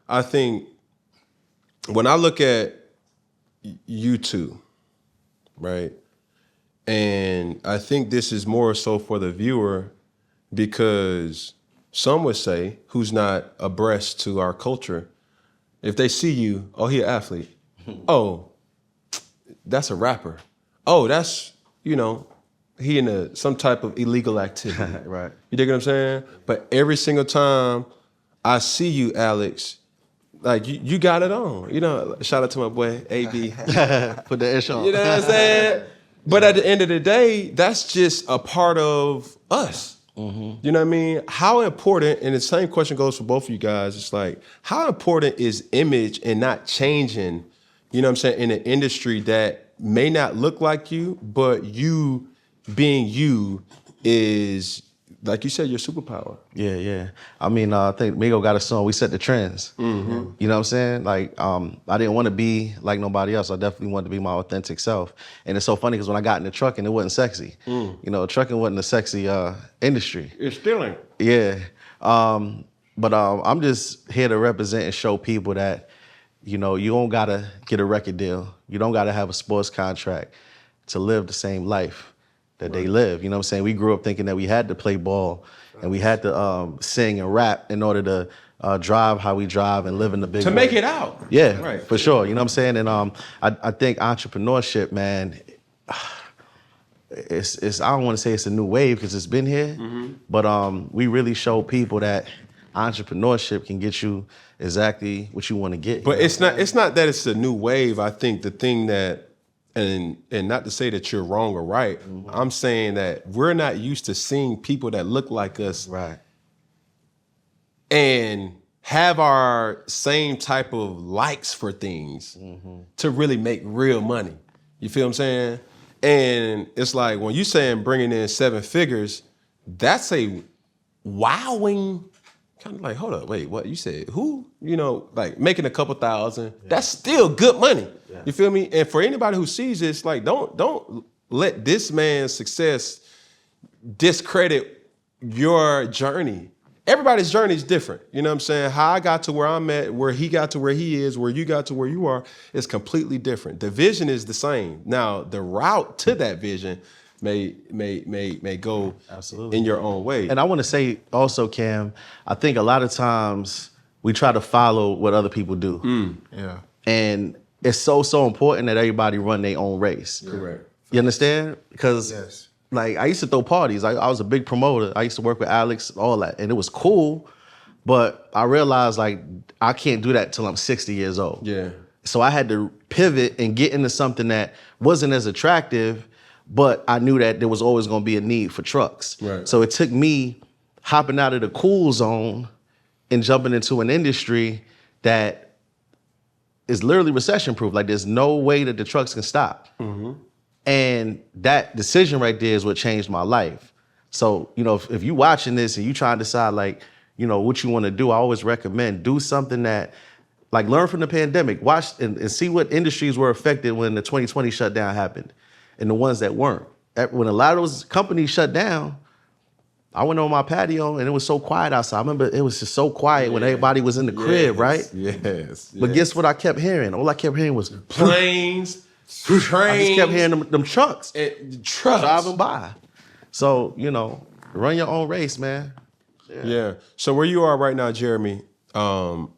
I think when I look at you two, right, and I think this is more so for the viewer because some would say, who's not abreast to our culture, if they see you, oh, he an athlete. Oh, that's a rapper. Oh, that's, he in some type of illegal activity. Right. You dig what I'm saying? But every single time I see you, Alix, like you got it on. Shout out to my boy, AB. Put the ish on. You know what I'm saying? But at the end of the day, that's just a part of us. Mm-hmm. You know what I mean? How important, and the same question goes for both of you guys, it's like, how important is image and not changing, you know what I'm saying, in an industry that may not look like you, but you being you is, like you said, your superpower. Yeah. I mean, I think Migo got a song, We Set the Trends. Mm-hmm. You know what I'm saying? Like, I didn't want to be like nobody else. I definitely wanted to be my authentic self. And it's so funny because when I got in the trucking, it wasn't sexy. Trucking wasn't a sexy industry. It still ain't. Yeah. But I'm just here to represent and show people that, you don't got to get a record deal. You don't got to have a sports contract to live the same life that they live. You know what I'm saying? We grew up thinking that we had to play ball and we had to sing and rap in order to drive how we drive and live in the big To world. make it out. Yeah, right. For sure. You know what I'm saying? And I think entrepreneurship, man, it's I don't want to say it's a new wave because it's been here, but we really show people that entrepreneurship can get you exactly what you want to get. But it's not that it's a new wave. I think the thing that, and not to say that you're wrong or right, I'm saying that we're not used to seeing people that look like us, right, and have our same type of likes for things to really make real money. You feel what I'm saying? And it's like when you saying bringing in 7 figures, that's a wowing kind of like, hold up, wait, what you said? Who? Like making a couple thousand, that's still good money. Yeah. You feel me? And for anybody who sees this, like don't let this man's success discredit your journey. Everybody's journey is different. You know what I'm saying? How I got to where I'm at, where he got to where he is, where you got to where you are, is completely different. The vision is the same. Now, the route to that vision may go absolutely in your own way. And I want to say also, Cam, I think a lot of times we try to follow what other people do. Yeah. And it's so important that everybody run their own race. Correct. You understand? Because Yes. like I used to throw parties. I was a big promoter. I used to work with Alix, all that. And it was cool, but I realized like I can't do that till I'm 60 years old. Yeah. So I had to pivot and get into something that wasn't as attractive, but I knew that there was always gonna be a need for trucks. Right. So it took me hopping out of the cool zone and jumping into an industry that is literally recession-proof. Like there's no way that the trucks can stop. And that decision right there is what changed my life. So, if you watching this and you trying to decide like, what you want to do, I always recommend do something that, like learn from the pandemic, watch and see what industries were affected when the 2020 shutdown happened and the ones that weren't. When a lot of those companies shut down, I went on my patio and it was so quiet outside. I remember it was just so quiet when everybody was in the crib, right? Yes. But guess what I kept hearing? All I kept hearing was Planes. Trains, I just kept hearing them trucks trucks driving by. So, run your own race, man. Yeah. So where you are right now, Jeremy, what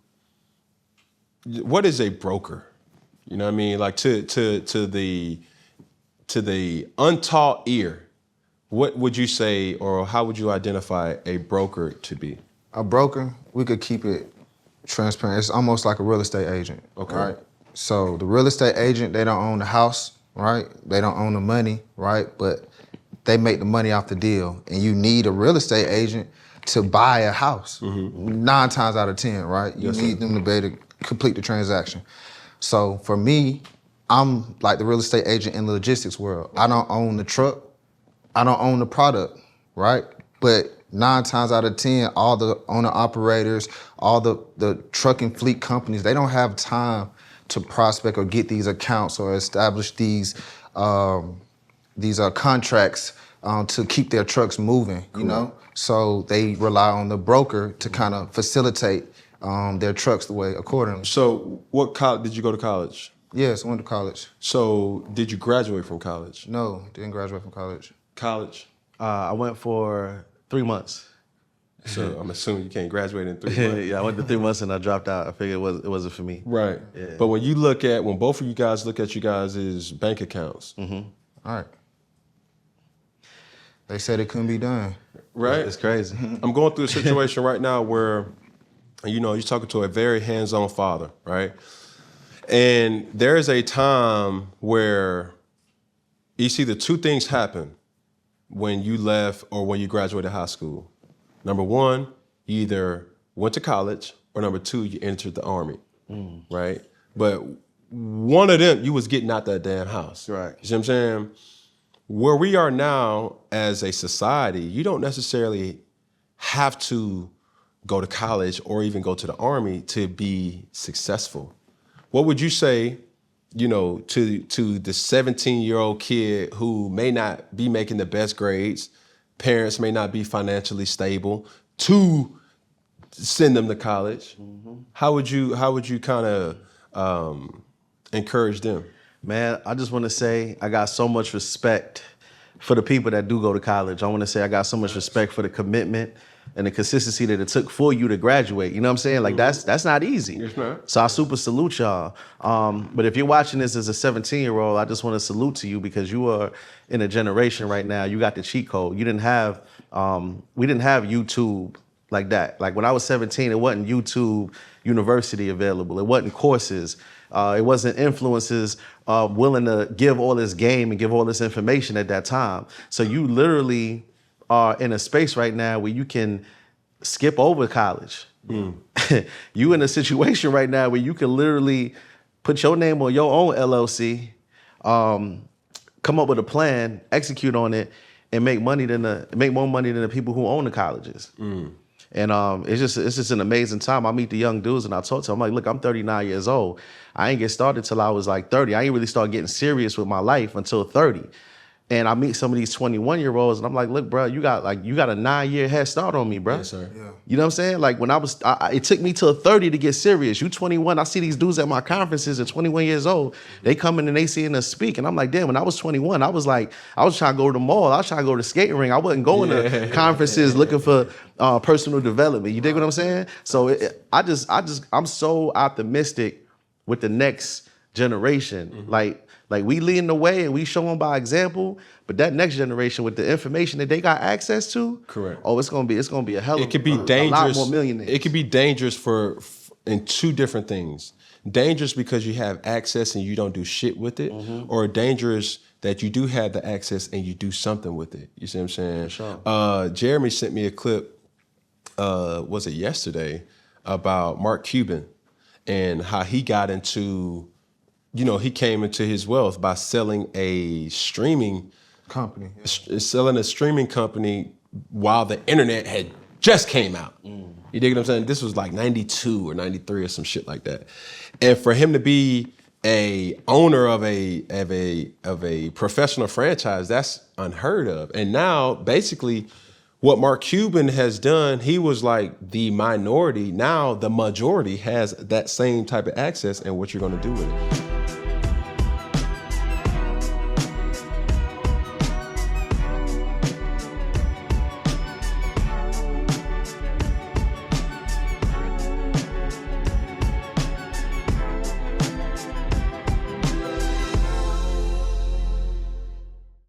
is a broker? You know what I mean? Like to the untaught ear, what would you say or how would you identify a broker to be? A broker, we could keep it transparent. It's almost like a real estate agent. Okay. Right? So the real estate agent, they don't own the house, right? They don't own the money, right? But they make the money off the deal. And you need a real estate agent to buy a house. 9 times out of 10, right? You need them to be able to complete the transaction. So for me, I'm like the real estate agent in the logistics world. I don't own the truck. I don't own the product, right? But 9 times out of 10, all the owner operators, all the trucking fleet companies, they don't have time to prospect or get these accounts or establish these contracts to keep their trucks moving, you know? So they rely on the broker to kind of facilitate their trucks the way accordingly. So what college did you go to college? Yes, I went to college. So did you graduate from college? No, didn't graduate from college. College? I went for 3 months. So I'm assuming you can't graduate in 3 months. Yeah, I went to 3 months and I dropped out. I figured it wasn't for me. Right. Yeah. But when both of you guys look at you guys' bank accounts, All right. They said it couldn't be done. right? It's crazy. I'm going through a situation right now where, you're talking to a very hands-on father, right? And there is a time where you see the two things happen when you left or when you graduated high school. Number one, you either went to college, or number two, you entered the Army, right? But one of them, you was getting out that damn house. Right. You see what I'm saying? Where we are now as a society, you don't necessarily have to go to college or even go to the Army to be successful. What would you say, to the 17-year-old kid who may not be making the best grades, parents may not be financially stable, to send them to college? How would you kind of encourage them? Man, I just want to say I got so much respect for the people that do go to college. I want to say I got so much respect for the commitment and the consistency that it took for you to graduate. You know what I'm saying? Like that's not easy. It's not. So I super salute y'all. But if you're watching this as a 17-year-old, I just want to salute to you because you are in a generation right now. You got the cheat code. You didn't have, we didn't have YouTube like that. Like when I was 17, it wasn't YouTube University available. It wasn't courses. It wasn't influencers willing to give all this game and give all this information at that time. So you literally are in a space right now where you can skip over college. You in a situation right now where you can literally put your name on your own LLC, come up with a plan, execute on it, and make more money than the people who own the colleges. And it's just an amazing time. I meet the young dudes and I talk to them. I'm like, look, I'm 39 years old. I ain't get started till I was like 30. I ain't really start getting serious with my life until 30. And I meet some of these 21-year-olds and I'm like, look, bro, you got a 9-year head start on me, bro. Yes, sir. Yeah. You know what I'm saying? Like when it took me till 30 to get serious. You 21, I see these dudes at my conferences at 21 years old. They come in and they seeing us speak. And I'm like, damn, when I was 21, I was trying to go to the mall. I was trying to go to the skating ring. I wasn't going to conferences looking for personal development. You dig what I'm saying? So I'm so optimistic with the next generation. Like we leading the way and we show them by example, but that next generation with the information that they got access to, correct. Oh, it's gonna be a hell of It could be dangerous. A lot more millionaires. It could be dangerous in two different things. Dangerous because you have access and you don't do shit with it, or dangerous that you do have the access and you do something with it. You see what I'm saying? Sure. Jeremy sent me a clip, was it yesterday, about Mark Cuban and how he got into, he came into his wealth by selling a streaming Company. company while the internet had just came out. You dig what I'm saying? This was like 92 or 93 or some shit like that. And for him to be a owner of a professional franchise, that's unheard of. And now basically what Mark Cuban has done, he was like the minority. Now the majority has that same type of access, and what you're gonna do with it.